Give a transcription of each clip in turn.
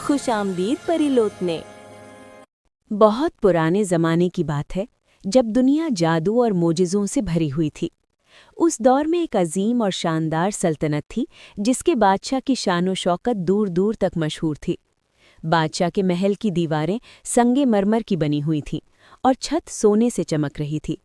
खुश आमदीद परी लौटने। बहुत पुराने ज़माने की बात है जब दुनिया जादू और मोजिज़ों से भरी हुई थी। उस दौर में एक अजीम और शानदार सल्तनत थी जिसके बादशाह की शान व शौकत दूर दूर तक मशहूर थी। बादशाह के महल की दीवारें संगे मरमर की बनी हुई थीं और छत सोने से चमक रही थी।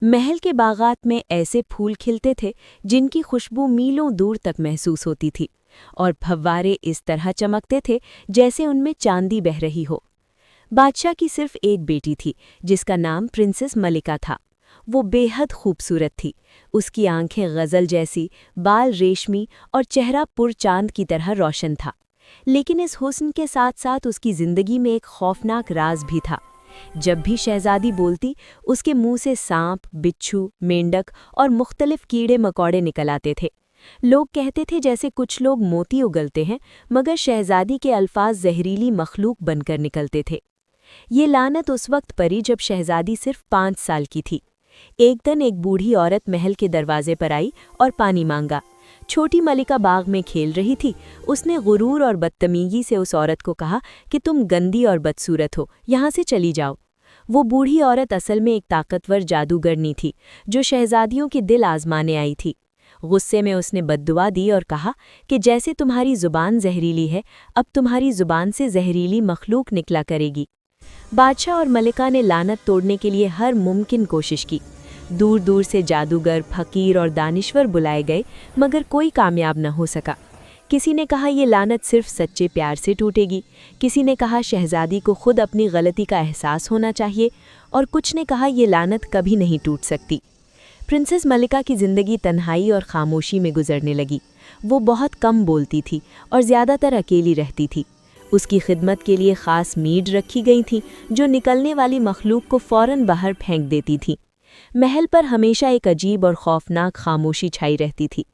महल के बागात में ऐसे फूल खिलते थे जिनकी खुशबू मीलों दूर तक महसूस होती थी और फव्वारे इस तरह चमकते थे जैसे उनमें चांदी बह रही हो। बादशाह की सिर्फ एक बेटी थी जिसका नाम प्रिंसेस मलिका था। वो बेहद खूबसूरत थी। उसकी आंखें गज़ल जैसी, बाल रेशमी और चेहरा पुरचांद की तरह रोशन था। लेकिन इस हुस्न के साथ साथ उसकी ज़िंदगी में एक खौफनाक राज भी था। जब भी शहज़ादी बोलती, उसके मुंह से सांप, बिच्छू, मेंढक और मुख्तलिफ कीड़े मकोड़े निकल आते थे। लोग कहते थे जैसे कुछ लोग मोती उगलते हैं, मगर शहज़ादी के अल्फाज जहरीली मखलूक बनकर निकलते थे। ये लानत उस वक्त पड़ी जब शहज़ादी सिर्फ 5 साल की थी। एक दिन एक बूढ़ी औरत महल के दरवाजे पर आई और पानी मांगा। छोटी मलिका बाग में खेल रही थी। उसने गुरूर और बदतमीजी से उस औरत को कहा कि तुम गंदी और बदसूरत हो, यहाँ से चली जाओ। वो बूढ़ी औरत असल में एक ताकतवर जादूगरनी थी जो शहज़ादियों के दिल आजमाने आई थी। गुस्से में उसने बद्दुआ दी और कहा कि जैसे तुम्हारी ज़ुबान जहरीली है, अब तुम्हारी ज़ुबान से जहरीली मखलूक निकला करेगी। बादशाह और मलिका ने लानत तोड़ने के लिए हर मुमकिन कोशिश की। दूर दूर से जादूगर, फकीर और दानिश्वर बुलाए गए, मगर कोई कामयाब न हो सका। किसी ने कहा ये लानत सिर्फ सच्चे प्यार से टूटेगी, किसी ने कहा शहज़ादी को खुद अपनी गलती का एहसास होना चाहिए, और कुछ ने कहा ये लानत कभी नहीं टूट सकती। प्रिंसेस मलिका की ज़िंदगी तन्हाई और खामोशी में गुजरने लगी। वो बहुत कम बोलती थी और ज़्यादातर अकेली रहती थी। उसकी खिदमत के लिए ख़ास मीड रखी गई थी जो निकलने वाली मखलूक को फ़ौरन बाहर फेंक देती थी। महल पर हमेशा एक अजीब और खौफनाक खामोशी छाई रहती थी।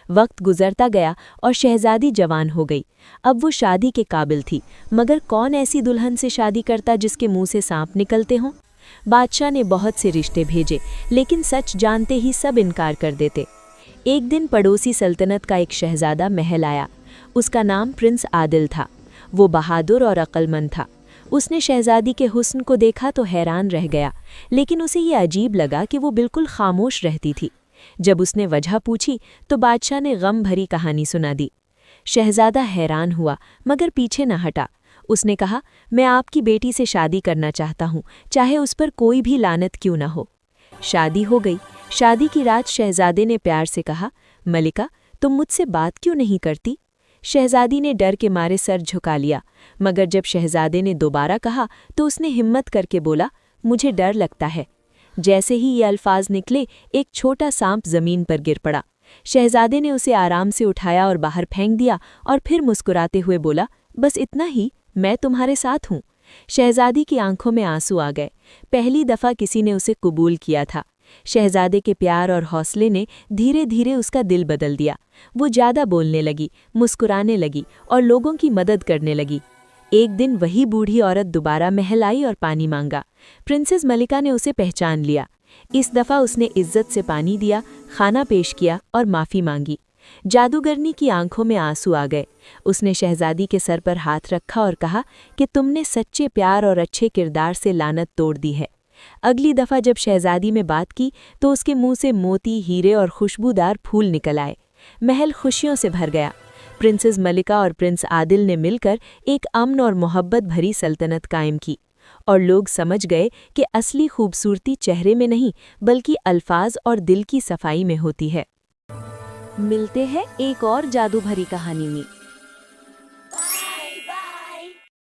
वक्त गुजरता गया और शहज़ादी जवान हो गई। अब वो शादी के काबिल थी, मगर कौन ऐसी दुल्हन से शादी करता जिसके मुंह से सांप निकलते हों? बादशाह ने बहुत से रिश्ते भेजे, लेकिन सच जानते ही सब इनकार कर देते। एक दिन पड़ोसी सल्तनत का एक शहज़ादा महल आया। उसका नाम प्रिंस आदिल था। वो बहादुर और अक्लमंद था। उसने शहज़ादी के हुस्न को देखा तो हैरान रह गया, लेकिन उसे ये अजीब लगा कि वो बिल्कुल खामोश रहती थी। जब उसने वजह पूछी तो बादशाह ने गम भरी कहानी सुना दी। शहज़ादा हैरान हुआ, मगर पीछे न हटा। उसने कहा, मैं आपकी बेटी से शादी करना चाहता हूँ, चाहे उस पर कोई भी लानत क्यों न हो। शादी हो गई। शादी की रात शहज़ादे ने प्यार से कहा, मलिका, तुम मुझसे बात क्यों नहीं करती? शहज़ादी ने डर के मारे सर झुका लिया, मगर जब शहज़ादे ने दोबारा कहा तो उसने हिम्मत करके बोला, मुझे डर लगता है। जैसे ही ये अल्फाज निकले, एक छोटा सांप ज़मीन पर गिर पड़ा। शहज़ादे ने उसे आराम से उठाया और बाहर फेंक दिया और फिर मुस्कुराते हुए बोला, बस इतना ही, मैं तुम्हारे साथ हूँ। शहज़ादी की आंखों में आंसू आ गए। पहली दफ़ा किसी ने उसे कबूल किया था। शहज़ादे के प्यार और हौसले ने धीरे धीरे उसका दिल बदल दिया। वो ज़्यादा बोलने लगी, मुस्कुराने लगी और लोगों की मदद करने लगी। एक दिन वही बूढ़ी औरत दोबारा महल आई और पानी मांगा। प्रिंसेस मलिका ने उसे पहचान लिया। इस दफ़ा उसने इज्जत से पानी दिया, खाना पेश किया और माफ़ी मांगी। जादूगरनी की आंखों में आंसू आ गए। उसने शहज़ादी के सर पर हाथ रखा और कहा कि तुमने सच्चे प्यार और अच्छे किरदार से लानत तोड़ दी है। अगली दफ़ा जब शहज़ादी में बात की तो उसके मुंह से मोती, हीरे और खुशबूदार फूल निकल आए। महल खुशियों से भर गया। प्रिंसेस मलिका और प्रिंस आदिल ने मिलकर एक अमन और मोहब्बत भरी सल्तनत कायम की, और लोग समझ गए कि असली खूबसूरती चेहरे में नहीं बल्कि अल्फाज और दिल की सफाई में होती है। मिलते हैं एक और जादू भरी कहानी में।